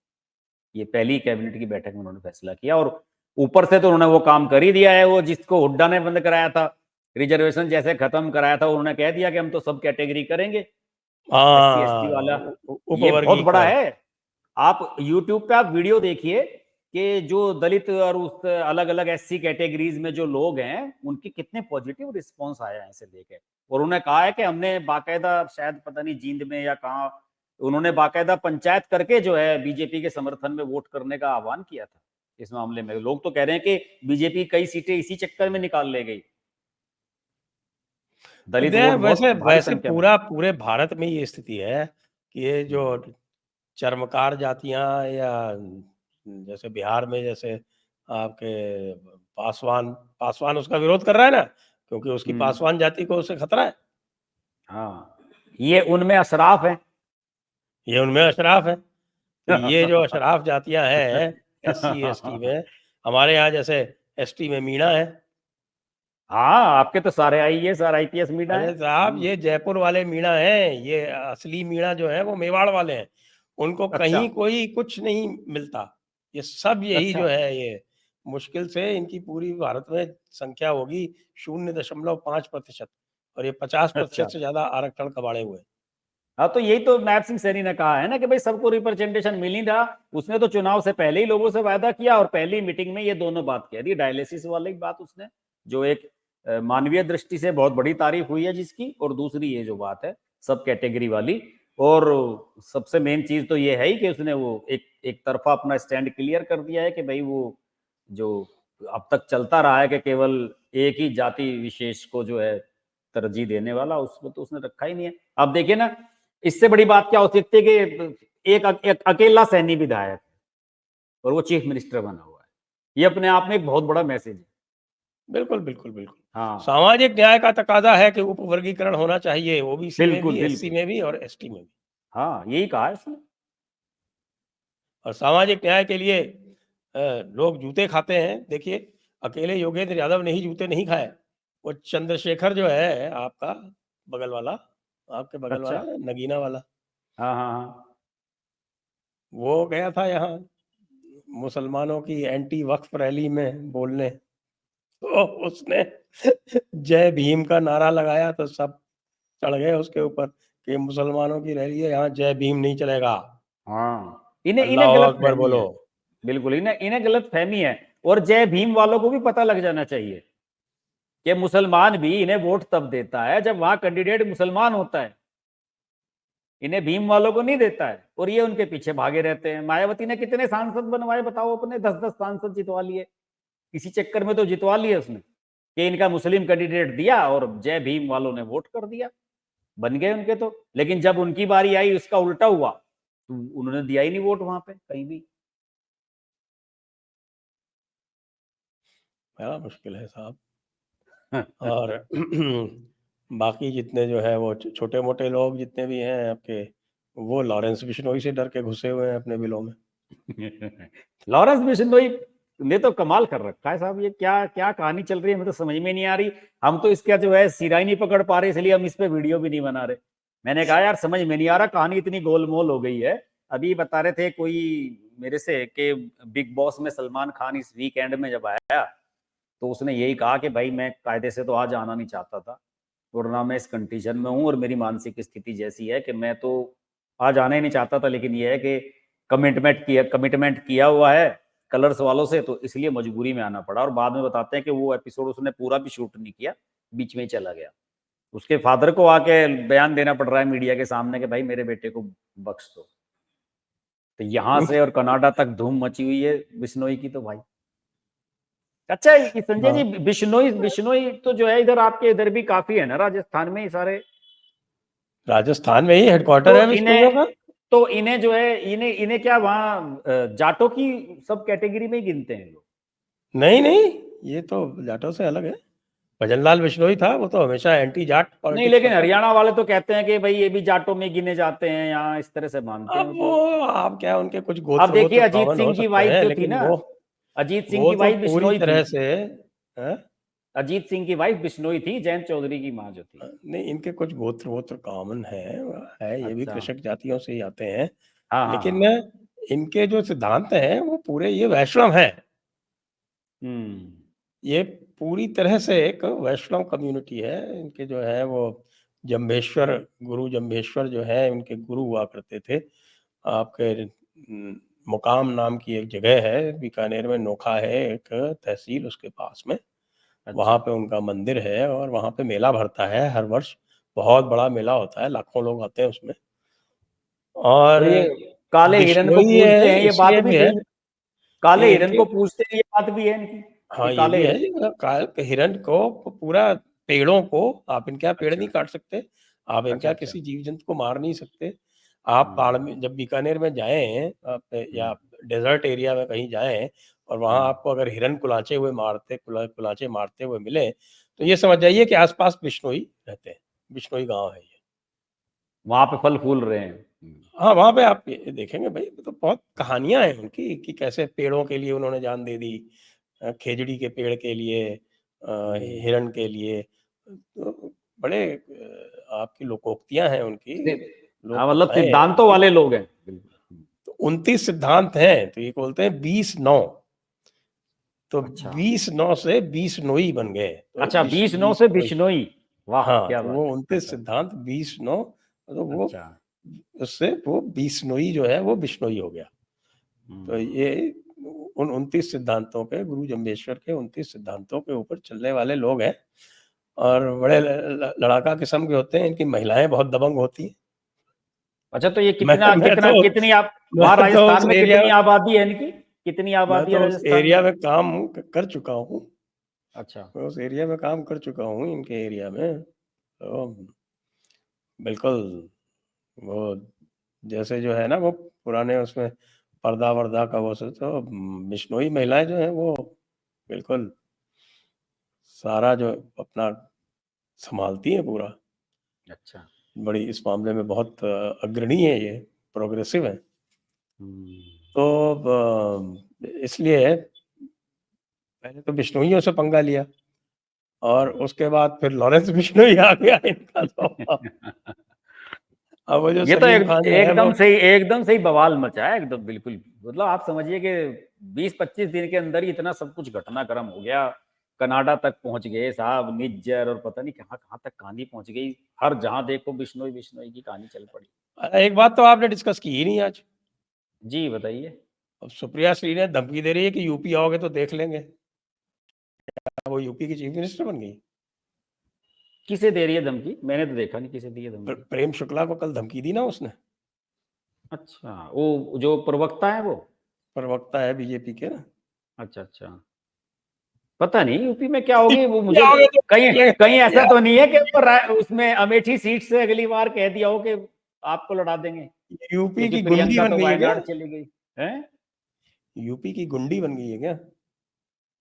ये पहली कैबिनेट की बैठक में उन्होंने फैसला किया, और ऊपर से तो उन्होंने वो काम कर ही दिया है, वो जिसको हुड्डा ने बंद कराया था, रिजर्वेशन जैसे खत्म कराया था, उन्होंने कह दिया कि हम तो सब कैटेगरी करेंगे, एससी एसटी वाला। ये बहुत बड़ा उपवर्गीकरण। है। आप यूट्यूब पे आप वीडियो देखिए कि जो दलित और उस अलग अलग एससी कैटेगरीज में जो लोग हैं, उनकी कितने पॉजिटिव रिस्पॉन्स आया है इसे लेके। और उन्होंने कहा है कि हमने बाकायदा, शायद पता नहीं जींद में या कहाँ, उन्होंने बाकायदा पंचायत करके जो है बीजेपी के समर्थन में वोट करने का आह्वान किया था इस मामले में। लोग तो कह रहे हैं कि बीजेपी कई सीटें इसी चक्कर में निकाल ले गई, दलित वोट बहुत वैसे भारी वैसे संख्या में। पूरा पूरे भारत में ये स्थिति है कि ये जो चर्मकार जातियां, या जैसे बिहार में, जैसे आपके पासवान पासवान उसका विरोध कर रहा है ना, क्योंकि उसकी हम्म। पासवान जाति को उससे खतरा है। हाँ, ये उनमें अशराफ है। ये उनमें अशराफ है। तो ये जो अशराफ जातियां हैं एससी एसटी में, हमारे यहाँ जैसे एसटी में मीणा है। हाँ, आपके तो सारे आईएएस और आईपीएस मीणा है। अरे साहब, ये जयपुर वाले मीणा हैं, ये असली मीणा जो है वो मेवाड़ वाले हैं। उनको अच्छा। कहीं कोई कुछ नहीं मिलता। ये सब यही अच्छा। जो है, ये मुश्किल से इनकी पूरी भारत में संख्या होगी 0.5%, और ये 50% अच्छा। से ज्यादा आरक्षण कबाड़े हुए हैं। हाँ, तो यही तो नायब सिंह सैनी ने कहा है ना कि भाई सबको रिप्रेजेंटेशन मिल नहीं रहा। उसने तो चुनाव से पहले ही लोगों से वायदा किया, और पहली मीटिंग में ये दोनों बात कह दी, डायलिसिस वाली बात उसने, जो एक मानवीय दृष्टि से बहुत बड़ी तारीफ हुई है जिसकी, और दूसरी ये जो बात है सब कैटेगरी वाली। और सबसे मेन चीज तो ये है ही कि उसने वो एक तरफा अपना स्टैंड क्लियर कर दिया है कि भाई वो जो अब तक चलता रहा है कि केवल एक ही जाति विशेष को जो है तरजीह देने वाला, उसमें तो उसने रखा ही नहीं है। अब देखिए ना, इससे बड़ी बात क्या हो सकती है कि एक अकेला सैनी विधायक और वो चीफ मिनिस्टर बना हुआ है। ये अपने आप में एक बहुत बड़ा मैसेज है। बिल्कुल बिल्कुल बिल्कुल। हाँ, सामाजिक न्याय का तकाजा है कि उपवर्गीकरण होना चाहिए, ओबीसी में बिल्कुल भी, एससी बिल्कुल। में भी और एसटी में भी। हाँ, यही कहा है इसने। और सामाजिक न्याय के लिए लोग जूते खाते हैं। देखिए, अकेले योगेंद्र यादव ने ही जूते नहीं खाए। वो चंद्रशेखर जो है आपका बगल वाला, आपके बगल अच्छा। वाला, नगीना वाला, हाँ हाँ हाँ। वो गया था यहाँ मुसलमानों की एंटी वक्फ रैली में बोलने। तो उसने जय भीम का नारा लगाया तो सब चढ़ गए उसके ऊपर कि मुसलमानों की रैली है, यहाँ जय भीम नहीं चलेगा, हाँ, इन्हें इन्हें अल्लाह गलत अकबर फहमी बोलो। है। बिल्कुल, इन्हें इन्हें गलत फहमी है। और जय भीम वालों को भी पता लग जाना चाहिए कि मुसलमान भी इन्हें वोट तब देता है जब वहां कैंडिडेट मुसलमान होता है। इन्हें भीम वालों को नहीं देता है, और ये उनके पीछे भागे रहते हैं। मायावती ने कितने सांसद बनवाए बताओ, अपने 10-10 सांसद जितवा लिए। इसी चक्कर में तो जितवा लिए उसने कि इनका मुस्लिम कैंडिडेट दिया और जय भीम वालों ने वोट कर दिया, बन गए उनके तो। लेकिन जब उनकी बारी आई उसका उल्टा हुआ, तो उन्होंने दिया ही नहीं वोट वहां पे कहीं भी। बड़ा मुश्किल है साहब। और बाकी जितने जो है वो छोटे मोटे लोग जितने भी हैं आपके, वो लॉरेंस बिश्नोई से डर के घुसे हुए हैं अपने बिलों में। लॉरेंस बिश्नोई ने तो कमाल कर रखा है साहब। ये क्या क्या कहानी चल रही है, मुझे तो समझ में नहीं आ रही। हम तो इसका जो है सिरा ही नहीं पकड़ पा रहे, इसलिए हम इस पे वीडियो भी नहीं बना रहे। मैंने कहा यार समझ में नहीं आ रहा, कहानी इतनी गोलमोल हो गई है। अभी बता रहे थे कोई मेरे से कि बिग बॉस में सलमान खान इस वीकेंड में जब आया, तो उसने यही कहा कि भाई मैं कायदे से तो आज आना नहीं चाहता था, और ना मैं इस कंडीशन में हूं, और मेरी मानसिक स्थिति जैसी है कि मैं तो आज आना ही नहीं चाहता था, लेकिन ये है कि कमिटमेंट किया हुआ है कलर्स वालों से, तो इसलिए मजबूरी में आना पड़ा। और बाद में बताते हैं कि वो एपिसोड उसने पूरा भी शूट नहीं किया, बीच में ही चला गया। उसके फादर को आके बयान देना पड़ रहा है मीडिया के सामने कि भाई मेरे बेटे को बख्श दो। तो यहां से और कनाडा तक धूम मची हुई है बिश्नोई की तो भाई। अच्छा ये संजय जी, हाँ, बिश्नोई बिश्नोई तो जो है इधर आपके इधर भी काफी है ना, राजस्थान में ही सारे। राजस्थान में ही हेडक्वार्टर तो है बिश्नोइयों इन्हें का। तो इन्हें जो है इन्हें इन्हें क्या वहाँ जाटों की सब कैटेगरी में ही गिनते हैं लोग? नहीं नहीं, ये तो जाटों से अलग है। भजनलाल बिश्नोई था, वो तो हमेशा एंटी जाट नहीं, पॉलिटिक्स लेकिन करता था। हरियाणा वाले तो कहते हैं कि भाई ये भी जाटों में गिने जाते हैं, यहाँ इस तरह से मानते हैं अब वो वो तो। आप क्या, उनके कुछ अब गोत्र देखिए वोत्र अजीत कॉमन हो सिंह की सकते वाइफ हैं, जो थी लेकिन ना, वो अजीत सिंह वो की तो वाइफ पूरी बिश्नोई थी। तरह से हैं? अजीत सिंह की वाइफ बिश्नोई थी, जयंत चौधरी की माँ जो थी। नहीं, इनके कुछ गोत्र वोत्र कॉमन है, ये भी अच्छा। कृषक जातियों से ही आते हैं। हाँ हाँ लेकिन हाँ। इनके जो सिद्धांत हैं वो पूरे ये वैष्णव हैं। हम्म। ये पूरी तरह से एक वैष्णव कम्युनिटी है। इनके जो है वो जम्भेश्वर, गुरु जम्भेश्वर जो है उनके गुरु हुआ करते थे। आपके मुकाम नाम की एक जगह है बीकानेर में, नोखा है एक तहसील, उसके पास में। वहाँ अच्छा। पे उनका मंदिर है और वहाँ पे मेला भरता है हर वर्ष। बहुत बड़ा मेला होता है, लाखों लोग आते हैं उसमें। और तो ये काले हिरन को बिश्नोई पूजते है हैं, ये बात इसलिए भी भी है सही। काले कि हिरन इनके, को पूजते हैं, ये बात भी है इनकी कि हाँ ये काले भी है, हिरन। हिरन को पूरा, पेड़ों को आप इनके यहाँ पेड़ अच्छा नहीं काट सकते, आप इनके अच्छा यहाँ अच्छा। किसी जीव जंतु को मार नहीं सकते। आप पहाड़ हम्म में जब बीकानेर में जाएं आप, या हम्म डेजर्ट एरिया में कहीं जाएं और वहां हम्म। आपको अगर हिरन कुलाचे मारते हुए मिले, तो ये समझ जाइए कि आसपास बिश्नोई रहते हैं, बिश्नोई गांव है ये। वहां पे फल फूल रहे हैं। हाँ, वहाँ पे आप ये देखेंगे भाई, तो बहुत कहानियाँ हैं उनकी कि कैसे पेड़ों के लिए उन्होंने जान दे दी। खेजड़ी के पेड़ के लिए, हम्म। हिरण के लिए। तो बड़े आपकी लोकोक्तियाँ हैं उनकी, हाँ, लोक मतलब कथाएँ हैं सिद्धांतों उनकी। वाले लोग हैं बिल्कुल। तो 29 सिद्धांत हैं, तो ये बोलते हैं 20-9। तो अच्छा 20-9 से बिश्नोई बन गए, तो अच्छा, 20 9 से बिश्नोई। बिश्नोई। वाह हाँ, क्या तो बात वो है। 29 अच्छा सिद्धांत 20-9, तो वो अच्छा। उससे वो बिश्नोई जो है वो बिश्नोई हो गया। तो हम्म। ये उन 29 सिद्धांतों के, गुरु जम्भेश्वर के 29 सिद्धांतों के ऊपर चलने वाले लोग हैं। और बड़े लड़ाका किस्म के होते हैं। इनकी महिलाएं बहुत दबंग होती हैं। अच्छा, तो ये मैं कितना मैं कितना तो कितनी आप मैं वहां तो उस राजस्थान में एरिया कितनी आबादी है इनकी? कितनी मैं आबादी है तो उस राजस्थान एरिया में? में काम कर चुका हूँ। अच्छा। मैं उस एरिया में काम कर चुका हूँ, इनके एरिया में। तो बिल्कुल वो, जैसे जो है ना वो पुराने उसमें पर्दा वर्दा का वो सब, तो बिश्नोई महिलाएं जो हैं वो बिल्कुल सारा जो अपना संभालती हैं पूरा। अच्छा। बड़ी इस मामले में बहुत अग्रणी है ये, प्रोग्रेसिव है। हम्म। तो इसलिए पहले तो बिश्नोइयों से पंगा लिया और उसके बाद फिर लॉरेंस बिश्नोई आ गया इनका तो। अब वो जो ये तो सलीम खान जो है वो, एकदम सही बवाल मचा है एकदम, बिल्कुल। मतलब आप समझिए कि 20 25 दिन के अंदर ही इतना सब कुछ घटनाक्रम हो गया। कनाडा तक पहुंच गए साहब, निज्जर और पता नहीं कहाँ कहाँ तक कहानी पहुंच गई। हर जहां देखो बिश्नोई बिश्नोई की कहानी चल पड़ी। एक बात तो आपने डिस्कस की ही नहीं आज। जी बताइए। अब सुप्रिया श्री ने धमकी दे रही है कि यूपी आओगे तो देख लेंगे। वो यूपी की चीफ मिनिस्टर बन गई। किसे दे रही है धमकी? मैंने तो देखा नहीं किसे दी है धमकी। प्रेम शुक्ला को कल धमकी दी ना उसने। अच्छा, वो जो प्रवक्ता है वो। प्रवक्ता है बीजेपी के ना। अच्छा अच्छा। पता नहीं यूपी में क्या होगी वो, यूपी मुझे आओगे तो कहीं देख कहीं लेंगे ऐसा यार। तो नहीं है कि उसमें अमेठी सीट से अगली बार कह दिया हो कि आपको लड़ा देंगे, यूपी क्योंकि की गुंडी प्रियंका बन तो गई है क्या? वायनाड चली गई है। यूपी की गुंडी बन गई है क्या?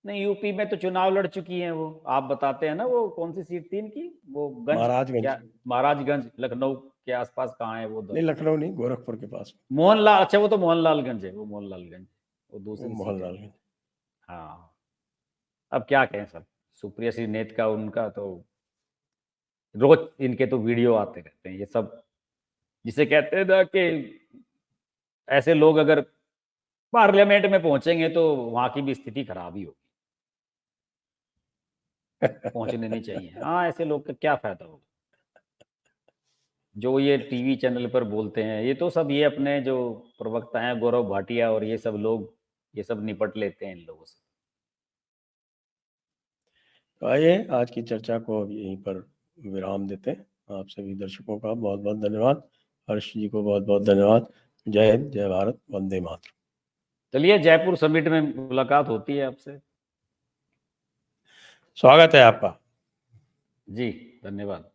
नहीं, यूपी में तो चुनाव लड़ चुकी हैं वो। आप बताते हैं ना, वो कौन सी सीट थी इनकी, वो गंज महाराजगंज। क्या, महाराजगंज लखनऊ के आसपास कहाँ है वो नहीं, लखनऊ नहीं, गोरखपुर के पास। मोहनलाल, अच्छा वो तो मोहनलालगंज है, वो मोहनलालगंज, वो वो दूसरी सीट है। मोहनलालगंज। हाँ। अब क्या कहें सब, सुप्रिया श्री नेत का उनका तो रोज इनके तो वीडियो आते रहते हैं ये सब, जिसे कहते हैं ना कि ऐसे लोग अगर पार्लियामेंट में पहुंचेंगे तो वहां की भी स्थिति खराब ही होगी। पहुंचने नहीं चाहिए, हाँ, ऐसे लोग का क्या फायदा होगा। जो ये टीवी चैनल पर बोलते हैं, ये तो सब ये अपने जो प्रवक्ता हैं गौरव भाटिया और ये सब लोग, ये सब निपट लेते हैं इन लोगों से। तो आइए आज की चर्चा को अब यहीं पर विराम देते हैं। आप सभी दर्शकों का बहुत बहुत धन्यवाद। हर्ष जी को बहुत बहुत धन्यवाद। जय हिंद, जय भारत, वंदे मातरम। चलिए जयपुर समिट में मुलाकात होती है आपसे। स्वागत है आपका। जी, धन्यवाद।